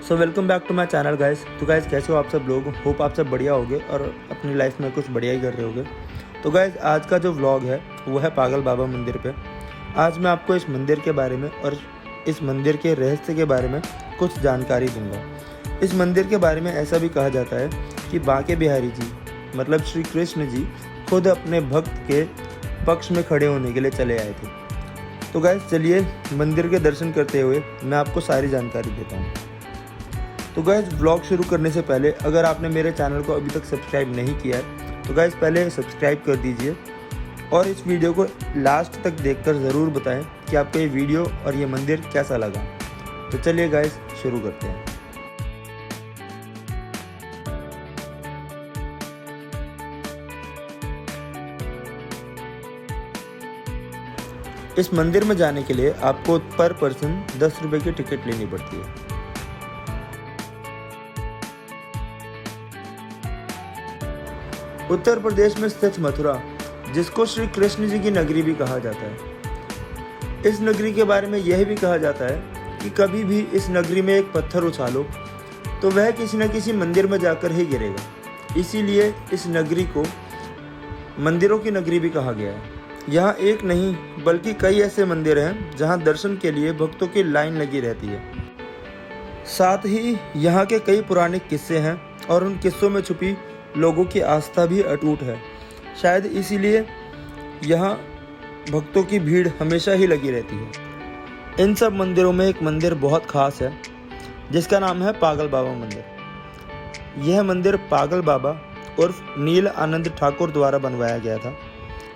So welcome back to my channel guys. तो guys कैसे हो आप सब लोग? होप आप सब बढ़िया होगे और अपनी लाइफ में कुछ बढ़िया ही कर रहे होगे। तो गाइस आज का जो व्लॉग है वो है पागल बाबा मंदिर पे। आज मैं आपको इस मंदिर के बारे में और इस मंदिर के रहस्य के बारे में कुछ जानकारी दूंगा। इस मंदिर के बारे में ऐसा भी कहा जाता है कि बांके बिहारी जी मतलब श्री कृष्ण जी खुद अपने भक्त के पक्ष में खड़े होने के लिए चले आए थे। तो गाइस चलिए मंदिर के दर्शन करते हुए मैं आपको सारी जानकारी देता हूँ। तो गाइस व्लॉग शुरू करने से पहले अगर आपने मेरे चैनल को अभी तक सब्सक्राइब नहीं किया है तो गाइस पहले सब्सक्राइब कर दीजिए और इस वीडियो को लास्ट तक देखकर ज़रूर बताएं कि आपको ये वीडियो और ये मंदिर कैसा लगा। तो चलिए गाइस शुरू करते हैं। इस मंदिर में जाने के लिए आपको पर पर्सन 10 रुपये की टिकट लेनी पड़ती है। उत्तर प्रदेश में स्थित मथुरा, जिसको श्री कृष्ण जी की नगरी भी कहा जाता है, इस नगरी के बारे में यह भी कहा जाता है कि कभी भी इस नगरी में एक पत्थर उछालो तो वह किसी न किसी मंदिर में जाकर ही गिरेगा। इसीलिए इस नगरी को मंदिरों की नगरी भी कहा गया है। यहाँ एक नहीं बल्कि कई ऐसे मंदिर हैं जहाँ दर्शन के लिए भक्तों की लाइन लगी रहती है। साथ ही यहाँ के कई पुराने किस्से हैं और उन किस्सों में छुपी लोगों की आस्था भी अटूट है। शायद इसीलिए यहाँ भक्तों की भीड़ हमेशा ही लगी रहती है। इन सब मंदिरों में एक मंदिर बहुत खास है जिसका नाम है पागल बाबा मंदिर। यह मंदिर पागल बाबा उर्फ नील आनंद ठाकुर द्वारा बनवाया गया था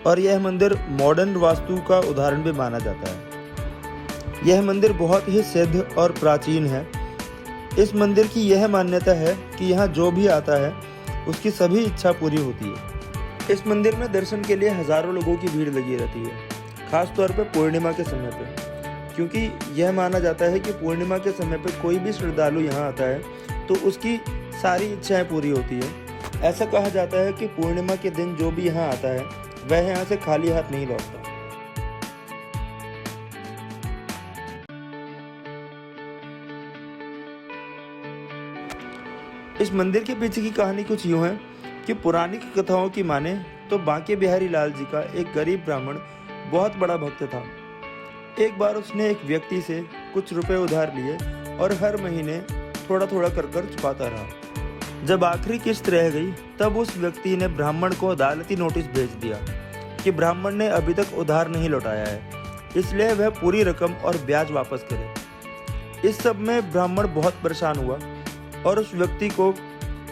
और यह मंदिर मॉडर्न वास्तु का उदाहरण भी माना जाता है। यह मंदिर बहुत ही सिद्ध और प्राचीन है। इस मंदिर की यह मान्यता है कि यहाँ जो भी आता है उसकी सभी इच्छा पूरी होती है। इस मंदिर में दर्शन के लिए हजारों लोगों की भीड़ लगी रहती है, खास तौर पर पूर्णिमा के समय पे, क्योंकि यह माना जाता है कि पूर्णिमा के समय पे कोई भी श्रद्धालु यहाँ आता है तो उसकी सारी इच्छाएं पूरी होती है। ऐसा कहा जाता है कि पूर्णिमा के दिन जो भी यहाँ आता है वह यहाँ से खाली हाथ नहीं लौटता। इस मंदिर के पीछे की कहानी कुछ यूं है कि पौराणिक कथाओं की माने तो बांके बिहारी लाल जी का एक गरीब ब्राह्मण बहुत बड़ा भक्त था। एक बार उसने एक व्यक्ति से कुछ रुपए उधार लिए और हर महीने थोड़ा थोड़ा कर चुकाता रहा। जब आखिरी किस्त रह गई तब उस व्यक्ति ने ब्राह्मण को अदालती नोटिस भेज दिया कि ब्राह्मण ने अभी तक उधार नहीं लौटाया है, इसलिए वह पूरी रकम और ब्याज वापस करे। इस सब में ब्राह्मण बहुत परेशान हुआ और उस व्यक्ति को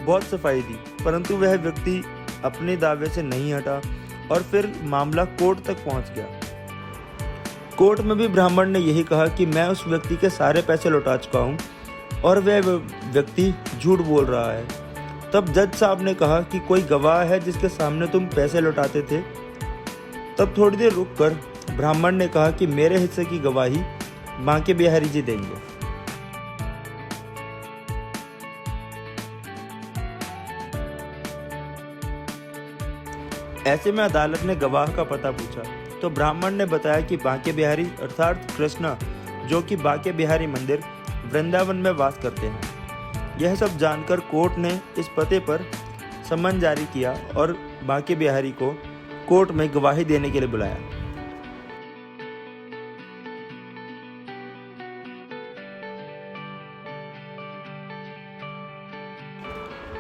बहुत सफाई दी, परंतु वह व्यक्ति अपने दावे से नहीं हटा और फिर मामला कोर्ट तक पहुंच गया। कोर्ट में भी ब्राह्मण ने यही कहा कि मैं उस व्यक्ति के सारे पैसे लौटा चुका हूं और वह व्यक्ति झूठ बोल रहा है। तब जज साहब ने कहा कि कोई गवाह है जिसके सामने तुम पैसे लौटाते थे? तब थोड़ी देर रुककर ब्राह्मण ने कहा कि मेरे हिस्से की गवाही बांके बिहारी जी देंगे। ऐसे में अदालत ने गवाह का पता पूछा तो ब्राह्मण ने बताया कि बांके बिहारी अर्थात कृष्णा, जो कि बांके बिहारी मंदिर वृंदावन में वास करते हैं। यह सब जानकर कोर्ट ने इस पते पर सम्मन जारी किया और बांके बिहारी को कोर्ट में गवाही देने के लिए बुलाया।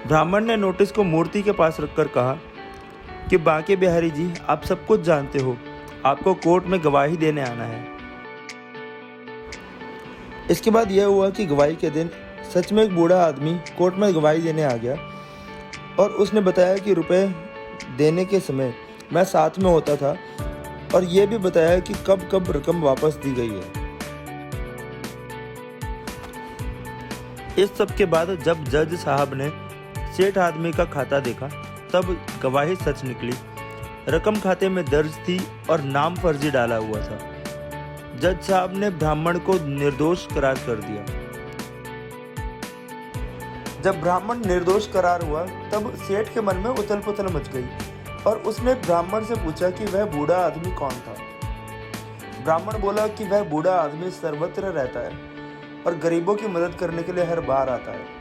ब्राह्मण ने नोटिस को मूर्ति के पास रखकर कहा कि बांके बिहारी जी, आप सब कुछ जानते हो, आपको कोर्ट में गवाही देने आना है। इसके बाद यह हुआ कि गवाही के दिन सच में एक बूढ़ा आदमी कोर्ट में गवाही देने आ गया और उसने बताया कि रुपए देने के समय मैं साथ में होता था और यह भी बताया कि कब कब रकम वापस दी गई है। इस सब के बाद जब जज साहब ने सेठ आदमी का खाता देखा तब गवाही सच निकली। रकम खाते में दर्ज थी और नाम फर्जी डाला हुआ था। जज साहब ने ब्राह्मण को निर्दोष करार कर दिया। जब ब्राह्मण निर्दोष करार हुआ तब सेठ के मन में उथल पुथल मच गई और उसने ब्राह्मण से पूछा कि वह बूढ़ा आदमी कौन था। ब्राह्मण बोला कि वह बूढ़ा आदमी सर्वत्र रहता है और गरीबों की मदद करने के लिए हर बार आता है।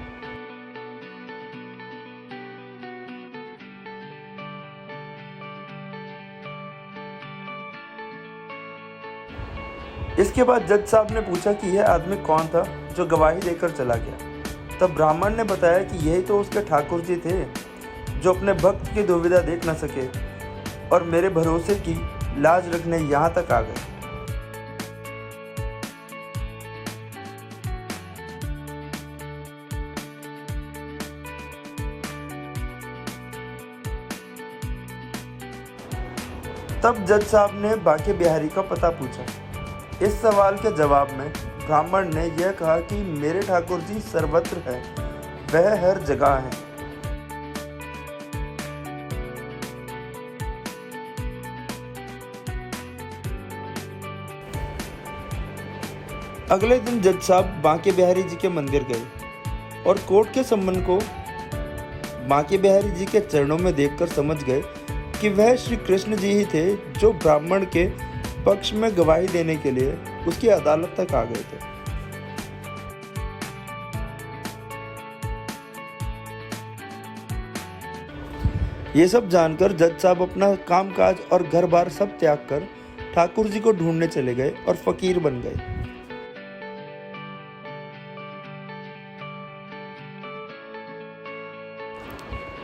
इसके बाद जज साहब ने पूछा कि यह आदमी कौन था जो गवाही देकर चला गया। तब ब्राह्मण ने बताया कि यही तो उसके ठाकुर जी थे जो अपने भक्त की दुविधा देख न सके और मेरे भरोसे की लाज रखने यहाँ तक आ गए। तब जज साहब ने बांके बिहारी का पता पूछा। इस सवाल के जवाब में ब्राह्मण ने यह कहा कि मेरे ठाकुर जी सर्वत्र है, वह हर जगह है। अगले दिन जज साहब बांके बिहारी जी के मंदिर गए और कोर्ट के सम्मन को बांके बिहारी जी के चरणों में देखकर समझ गए कि वह श्री कृष्ण जी ही थे जो ब्राह्मण के पक्ष में गवाही देने के लिए उसकी अदालत तक आ गए थे। ये सब जानकर जज साहब अपना कामकाज और घर बार सब त्याग कर ठाकुर जी को ढूंढने चले गए और फकीर बन गए।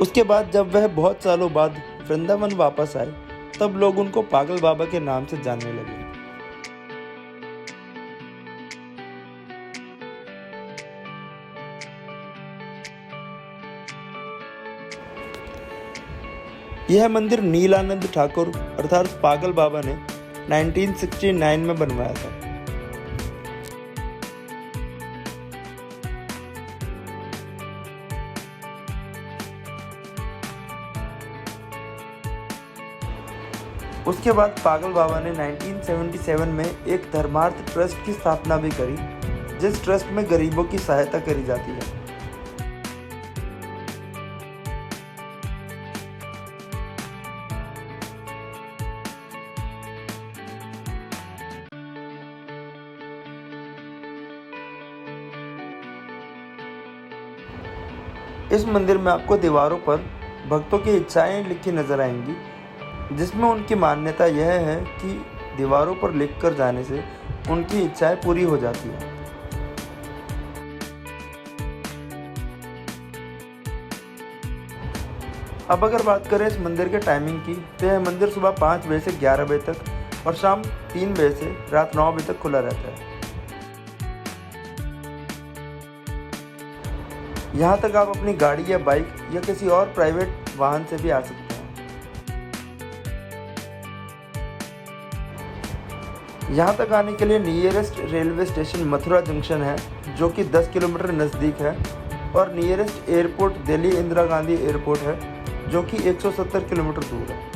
उसके बाद जब वह बहुत सालों बाद वृंदावन वापस आए तब लोग उनको पागल बाबा के नाम से जानने लगे। यह मंदिर नीलानंद ठाकुर अर्थात पागल बाबा ने 1969 में बनवाया था। उसके बाद पागल बाबा ने 1977 में एक धर्मार्थ ट्रस्ट की स्थापना भी करी, जिस ट्रस्ट में गरीबों की सहायता करी जाती है। इस मंदिर में आपको दीवारों पर भक्तों की इच्छाएं लिखी नजर आएंगी, जिसमें उनकी मान्यता यह है कि दीवारों पर लिखकर जाने से उनकी इच्छाएं पूरी हो जाती हैं। अब अगर बात करें इस मंदिर के टाइमिंग की, तो यह मंदिर सुबह 5 बजे से 11 बजे तक और शाम 3 बजे से रात 9 बजे तक खुला रहता है। यहाँ तक आप अपनी गाड़ी या बाइक या किसी और प्राइवेट वाहन से भी आ सकते हैं। यहाँ तक आने के लिए nearest railway station Mathura junction है, जो कि 10 किलोमीटर नज़दीक है, और nearest airport Delhi Indira Gandhi airport है, जो कि 170 किलोमीटर दूर है।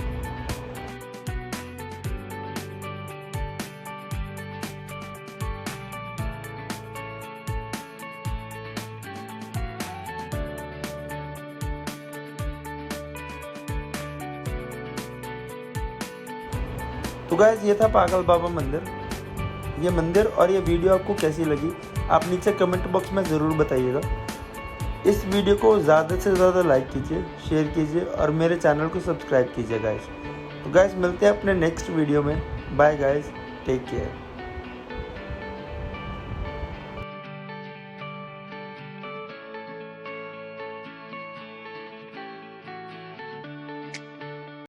तो गाइस, ये था पागल बाबा मंदिर। ये मंदिर और ये वीडियो आपको कैसी लगी आप नीचे कमेंट बॉक्स में ज़रूर बताइएगा। इस वीडियो को ज़्यादा से ज़्यादा लाइक कीजिए, शेयर कीजिए और मेरे चैनल को सब्सक्राइब कीजिए गाइस। तो गाइस, मिलते हैं अपने नेक्स्ट वीडियो में। Bye guys, take care.